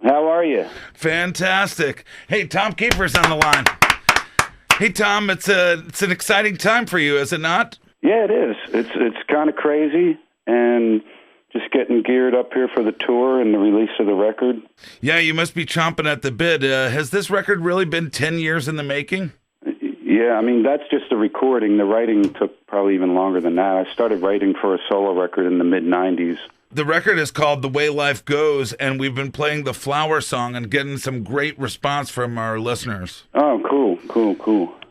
How are you? Fantastic. Hey, Tom Keifer's on the line. Hey, Tom, it's an exciting time for you, is it not? Yeah, it is. It's kind of crazy, and just getting geared up here for the tour and the release of the record. Yeah, you must be chomping at the bit. Has this record really been 10 years in the making? Yeah, I mean, that's just the recording. The writing took probably even longer than that. I started writing for a solo record in the mid-'90s. The record is called The Way Life Goes, and we've been playing the Flower Song and getting some great response from our listeners. Oh, cool.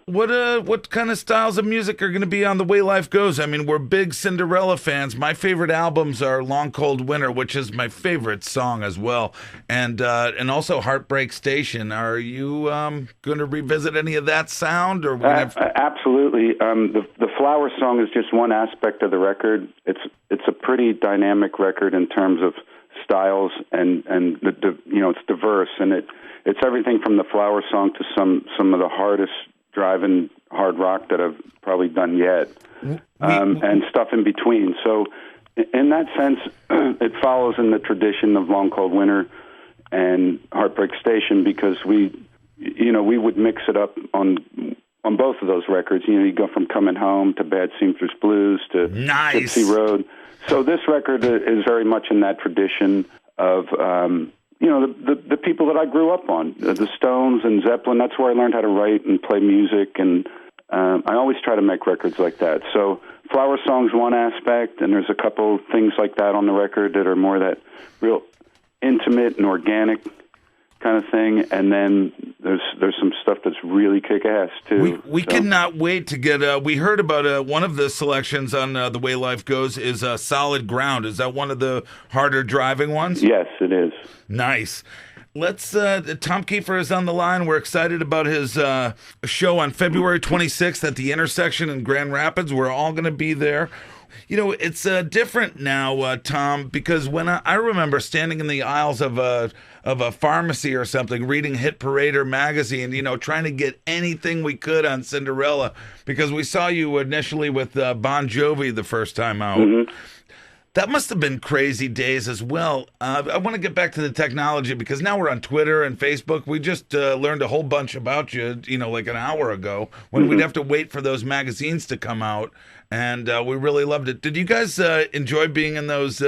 What kind of styles of music are going to be on The Way Life Goes? I mean, we're big Cinderella fans. My favorite albums are Long Cold Winter, which is my favorite song as well, and also Heartbreak Station. Are you going to revisit any of that sound? Or Absolutely. The Flower Song is just one aspect of the record. It's a pretty dynamic record in terms of styles, and it's diverse, and it's everything from the Flower Song to some of the hardest driving hard rock that I've probably done yet, and stuff in between. So in that sense, it follows in the tradition of Long Cold Winter and Heartbreak Station, because we would mix it up on both of those records. You go from Coming Home to Bad Seamstress Blues to Nice. Gypsy Road. So this record is very much in that tradition of the people that I grew up on, the Stones and Zeppelin. That's where I learned how to write and play music, and I always try to make records like that. So Flower Song's one aspect, and there's a couple things like that on the record that are more that real intimate and organic kind of thing, and then there's some stuff that's really kick-ass too. We cannot wait to get. We heard about one of the selections on The Way Life Goes is Solid Ground. Is that one of the harder driving ones? Yes, it is. Nice. Let's. Tom Keiffer is on the line. We're excited about his show on February 26th at the Intersection in Grand Rapids. We're all going to be there. It's different now, Tom, because when I remember standing in the aisles of a pharmacy or something, reading Hit Parader magazine, trying to get anything we could on Cinderella, because we saw you initially with Bon Jovi the first time out. Mm-hmm. That must have been crazy days as well. I want to get back to the technology, because now we're on Twitter and Facebook. We just learned a whole bunch about you, like an hour ago, when we'd have to wait for those magazines to come out, and we really loved it. Did you guys enjoy being in those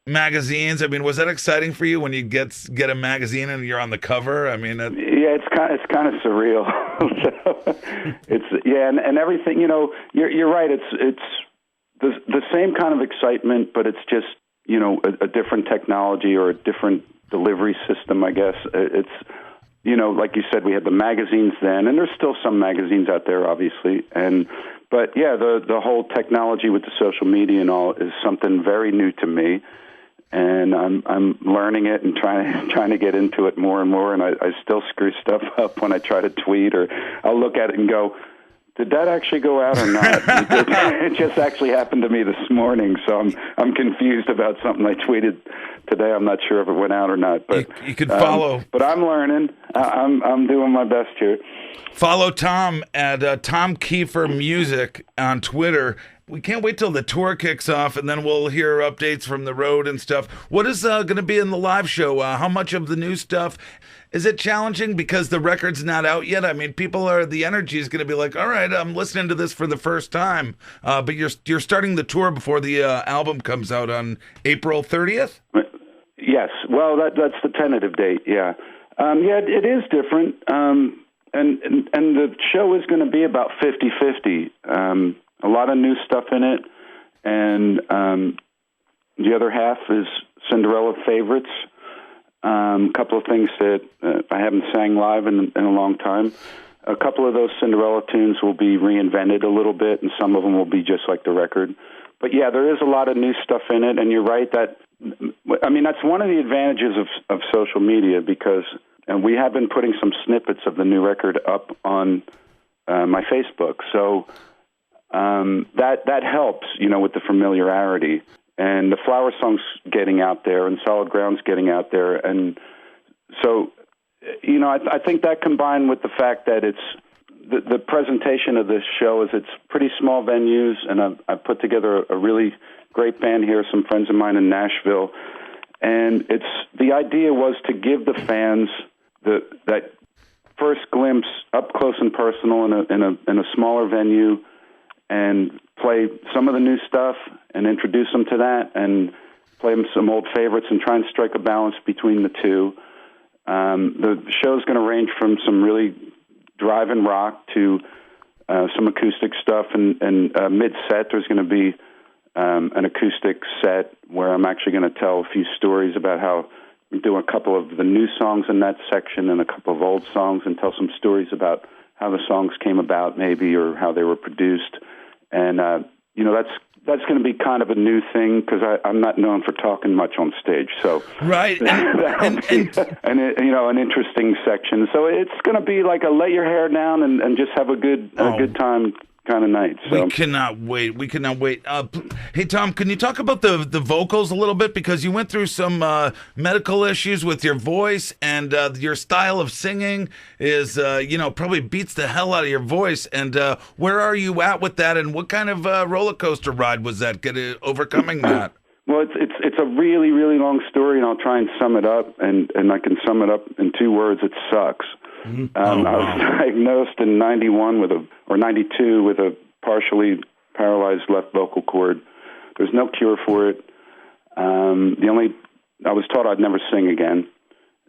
magazines? I mean, was that exciting for you when you get a magazine and you're on the cover? I mean, yeah, it's kind of surreal. So, and everything. You're right. It's the same kind of excitement, but it's just a different technology or a different delivery system, I guess. It's like you said, we had the magazines then, and there's still some magazines out there, obviously, but yeah, the whole technology with the social media and all is something very new to me, and I'm learning it and trying to get into it more and more, and I still screw stuff up when I try to tweet, or I'll look at it and go, did that actually go out or not? It just actually happened to me this morning, so I'm confused about something I tweeted today. I'm not sure if it went out or not. But you could follow. But I'm learning. I'm doing my best here. Follow Tom at Tom Keiffer Music on Twitter. We can't wait till the tour kicks off, and then we'll hear updates from the road and stuff. What is going to be in the live show? How much of the new stuff? Is it challenging because the record's not out yet? I mean, the energy is going to be like, all right, I'm listening to this for the first time. But you're starting the tour before the album comes out on April 30th? Yes. Well, that's the tentative date, yeah. It is different. And the show is going to be about 50-50. A lot of new stuff in it, and the other half is Cinderella favorites. A couple of things that I haven't sang live in a long time. A couple of those Cinderella tunes will be reinvented a little bit, and some of them will be just like the record. But yeah, there is a lot of new stuff in it, and you're right that's one of the advantages of social media, because we have been putting some snippets of the new record up on my Facebook. So that helps, with the familiarity. And the Flower Song's getting out there, and Solid Ground's getting out there. And so, I think that combined with the fact that it's the presentation of this show is it's pretty small venues, and I've put together a really great band here, some friends of mine in Nashville, And the idea was to give the fans that first glimpse up close and personal in a smaller venue, and play some of the new stuff and introduce them to that, and play them some old favorites and try and strike a balance between the two. The show's going to range from some really drive-in rock to some acoustic stuff, and mid-set there's going to be an acoustic set where I'm actually going to tell a few stories about how I'm doing a couple of the new songs in that section and a couple of old songs, and tell some stories about how the songs came about, maybe, or how they were produced. And that's going to be kind of a new thing, because I'm not known for talking much on stage. So right, and an interesting section. So it's going to be like a let your hair down and just have a good time kind of night. So. We cannot wait. Hey, Tom, can you talk about the vocals a little bit? Because you went through some medical issues with your voice, and your style of singing is, probably beats the hell out of your voice. And where are you at with that? And what kind of roller coaster ride was that, overcoming that? Well, it's a really, really long story, and I'll try and sum it up. And I can sum it up in 2 words: it sucks. I was diagnosed in 92 with a partially paralyzed left vocal cord. There's no cure for it. I was taught I'd never sing again.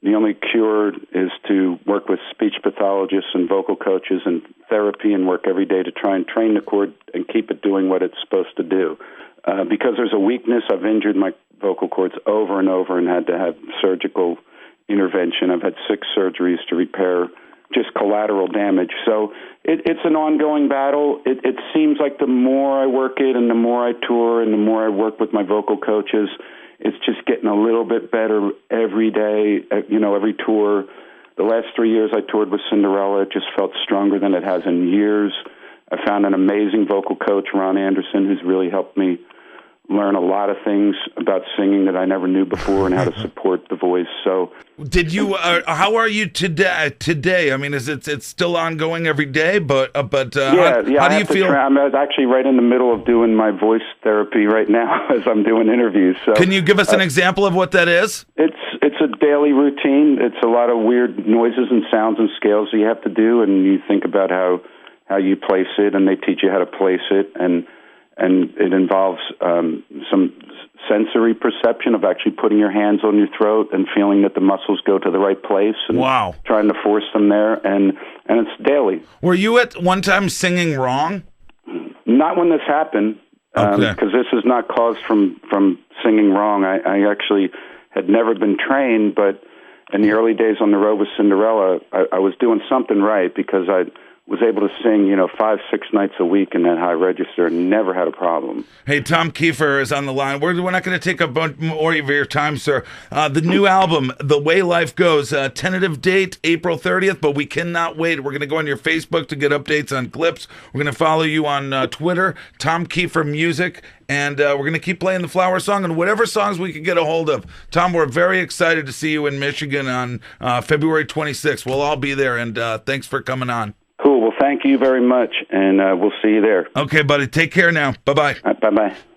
The only cure is to work with speech pathologists and vocal coaches and therapy, and work every day to try and train the cord and keep it doing what it's supposed to do. Because there's a weakness, I've injured my vocal cords over and over and had to have surgical intervention. I've had 6 surgeries to repair just collateral damage. So it's an ongoing battle. It seems like the more I work it, and the more I tour, and the more I work with my vocal coaches, it's just getting a little bit better every day, every tour. The last 3 years I toured with Cinderella, it just felt stronger than it has in years. I found an amazing vocal coach, Ron Anderson, who's really helped me learn a lot of things about singing that I never knew before, and how to support the voice. So, did you? How are you today? I mean, it's still ongoing every day? But how do you feel? I'm actually right in the middle of doing my voice therapy right now as I'm doing interviews. So, can you give us an example of what that is? It's a daily routine. It's a lot of weird noises and sounds and scales that you have to do, and you think about how you place it, and they teach you how to place it, and it involves some sensory perception of actually putting your hands on your throat and feeling that the muscles go to the right place, and trying to force them there, and it's daily. Were you at one time singing wrong? Not when this happened, because this is not caused from singing wrong. I actually had never been trained, but in the early days on the road with Cinderella, I was doing something right, because I was able to sing, 5-6 nights a week in that high register, and never had a problem. Hey, Tom Keiffer is on the line. We're not going to take a bunch more of your time, sir. The new album, The Way Life Goes, tentative date, April 30th, but we cannot wait. We're going to go on your Facebook to get updates on clips. We're going to follow you on Twitter, Tom Keiffer Music, and we're going to keep playing the Flower Song and whatever songs we can get a hold of. Tom, we're very excited to see you in Michigan on February 26th. We'll all be there, and thanks for coming on. Cool. Well, thank you very much, and we'll see you there. Okay, buddy. Take care now. Bye-bye. Bye-bye.